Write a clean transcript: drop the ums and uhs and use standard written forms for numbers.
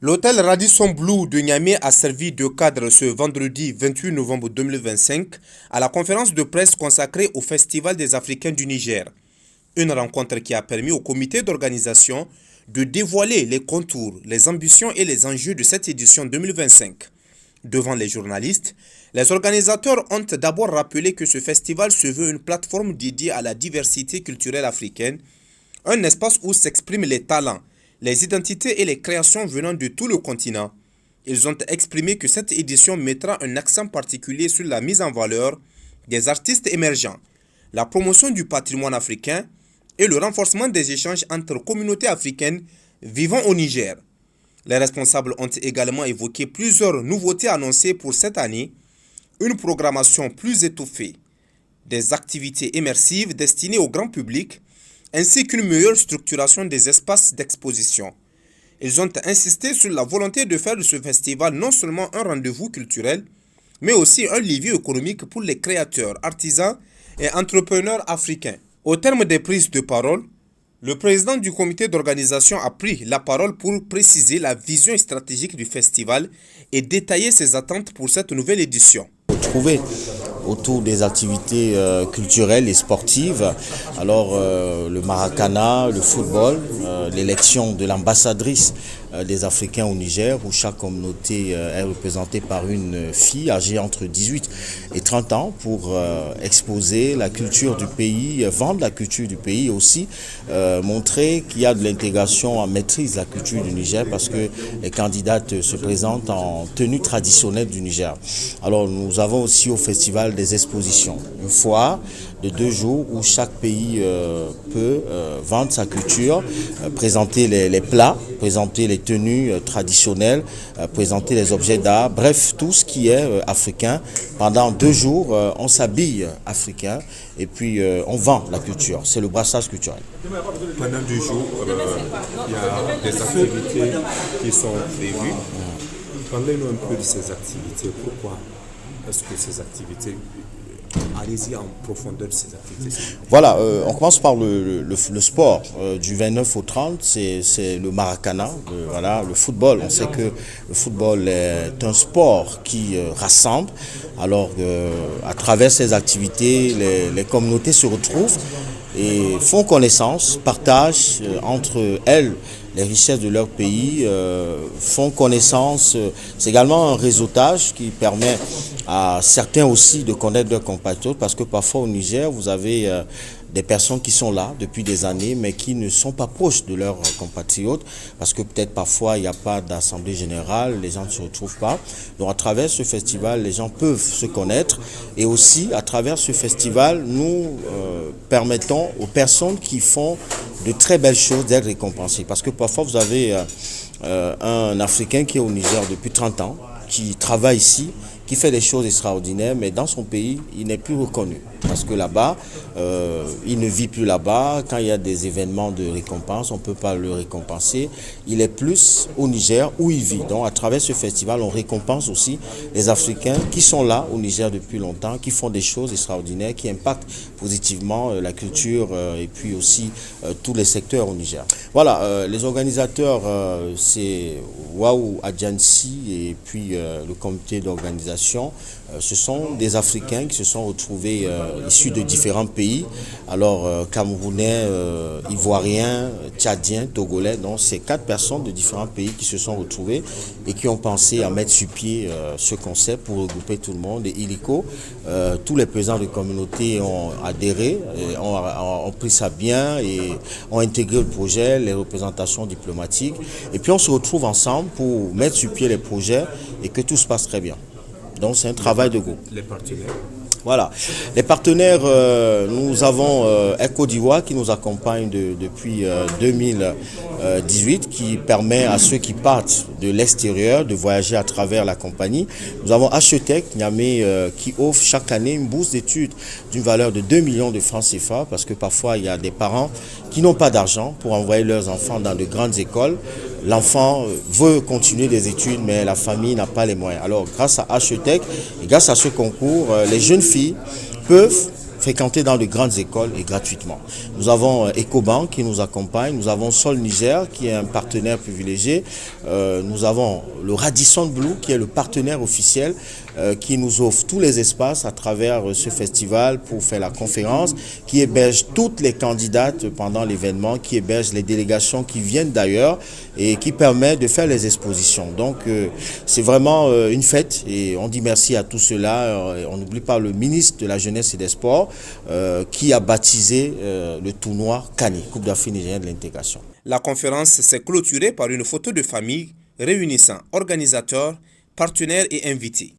L'hôtel Radisson Blu de Niamey a servi de cadre ce vendredi 28 novembre 2025 à la conférence de presse consacrée au Festival des Africains du Niger. Une rencontre qui a permis au comité d'organisation de dévoiler les contours, les ambitions et les enjeux de cette édition 2025. Devant les journalistes, les organisateurs ont d'abord rappelé que ce festival se veut une plateforme dédiée à la diversité culturelle africaine, un espace où s'expriment les talents, les identités et les créations venant de tout le continent. Ils ont exprimé que cette édition mettra un accent particulier sur la mise en valeur des artistes émergents, la promotion du patrimoine africain et le renforcement des échanges entre communautés africaines vivant au Niger. Les responsables ont également évoqué plusieurs nouveautés annoncées pour cette année, une programmation plus étoffée, des activités immersives destinées au grand public, ainsi qu'une meilleure structuration des espaces d'exposition. Ils ont insisté sur la volonté de faire de ce festival non seulement un rendez-vous culturel, mais aussi un levier économique pour les créateurs, artisans et entrepreneurs africains. Au terme des prises de parole, le président du comité d'organisation a pris la parole pour préciser la vision stratégique du festival et détailler ses attentes pour cette nouvelle édition. Trouver autour des activités culturelles et sportives. Alors le Maracana, le football, l'élection de l'ambassadrice des Africains au Niger, où chaque communauté est représentée par une fille âgée entre 18 et 30 ans pour exposer la culture du pays, vendre la culture du pays et aussi montrer qu'il y a de l'intégration en maîtrise de la culture du Niger parce que les candidates se présentent en tenue traditionnelle du Niger. Alors nous avons aussi au festival des expositions, une foire de 2 jours où chaque pays peut vendre sa culture, présenter les plats, présenter les tenues traditionnelles, présenter les objets d'art, bref, tout ce qui est africain. Pendant 2 jours, on s'habille africain et puis on vend la culture. C'est le brassage culturel. Pendant 2 jours, il y a des activités qui sont prévues. Parlez-nous un peu de ces activités. Pourquoi est-ce que ces activités... Allez-y en profondeur de ces activités. Voilà, on commence par le sport. Du 29 au 30, c'est le Maracana, voilà, le football. On sait que le football est un sport qui rassemble. Alors, à travers ces activités, les communautés se retrouvent et font connaissance, partagent entre elles les richesses de leur pays, font connaissance. C'est également un réseautage qui permet à certains aussi de connaître leurs compatriotes parce que parfois au Niger, vous avez des personnes qui sont là depuis des années mais qui ne sont pas proches de leurs compatriotes parce que peut-être parfois il n'y a pas d'assemblée générale, les gens ne se retrouvent pas. Donc à travers ce festival, les gens peuvent se connaître et aussi à travers ce festival, nous permettons aux personnes qui font de très belles choses d'être récompensées parce que parfois vous avez un Africain qui est au Niger depuis 30 ans, qui travaille ici, qui fait des choses extraordinaires, mais dans son pays, il n'est plus reconnu. Parce que là-bas, il ne vit plus là-bas. Quand il y a des événements de récompense, on ne peut pas le récompenser. Il est plus au Niger où il vit. Donc à travers ce festival, on récompense aussi les Africains qui sont là au Niger depuis longtemps, qui font des choses extraordinaires, qui impactent positivement la culture et puis aussi tous les secteurs au Niger. Voilà, les organisateurs, c'est Waou Adjansi et puis le comité d'organisation. Ce sont des Africains qui se sont retrouvés issus de différents pays. Alors Camerounais, Ivoiriens, Tchadiens, Togolais. Donc c'est 4 personnes de différents pays qui se sont retrouvés et qui ont pensé à mettre sur pied ce concept pour regrouper tout le monde. Et illico, tous les présidents de communauté ont adhéré, ont pris ça bien et ont intégré le projet, les représentations diplomatiques. Et puis on se retrouve ensemble pour mettre sur pied les projets et que tout se passe très bien. Donc c'est un travail de groupe. Les partenaires. Voilà. Les partenaires, nous avons Air Côte d'Ivoire qui nous accompagne depuis 2018, qui permet à ceux qui partent de l'extérieur de voyager à travers la compagnie. Nous avons Achetec Niamey qui offre chaque année une bourse d'études d'une valeur de 2 millions de francs CFA parce que parfois il y a des parents qui n'ont pas d'argent pour envoyer leurs enfants dans de grandes écoles. L'enfant veut continuer des études, mais la famille n'a pas les moyens. Alors, grâce à Achetec et grâce à ce concours, les jeunes filles peuvent fréquenter dans de grandes écoles et gratuitement. Nous avons Ecobank qui nous accompagne, nous avons Sol Niger qui est un partenaire privilégié, nous avons le Radisson Blu qui est le partenaire officiel qui nous offre tous les espaces à travers ce festival pour faire la conférence, qui héberge toutes les candidates pendant l'événement, qui héberge les délégations qui viennent d'ailleurs et qui permet de faire les expositions. Donc c'est vraiment une fête et on dit merci à tout cela. On n'oublie pas le ministre de la Jeunesse et des Sports qui a baptisé le tournoi CANI, Coupe d'Afrique nigérienne de l'intégration. La conférence s'est clôturée par une photo de famille réunissant organisateurs, partenaires et invités.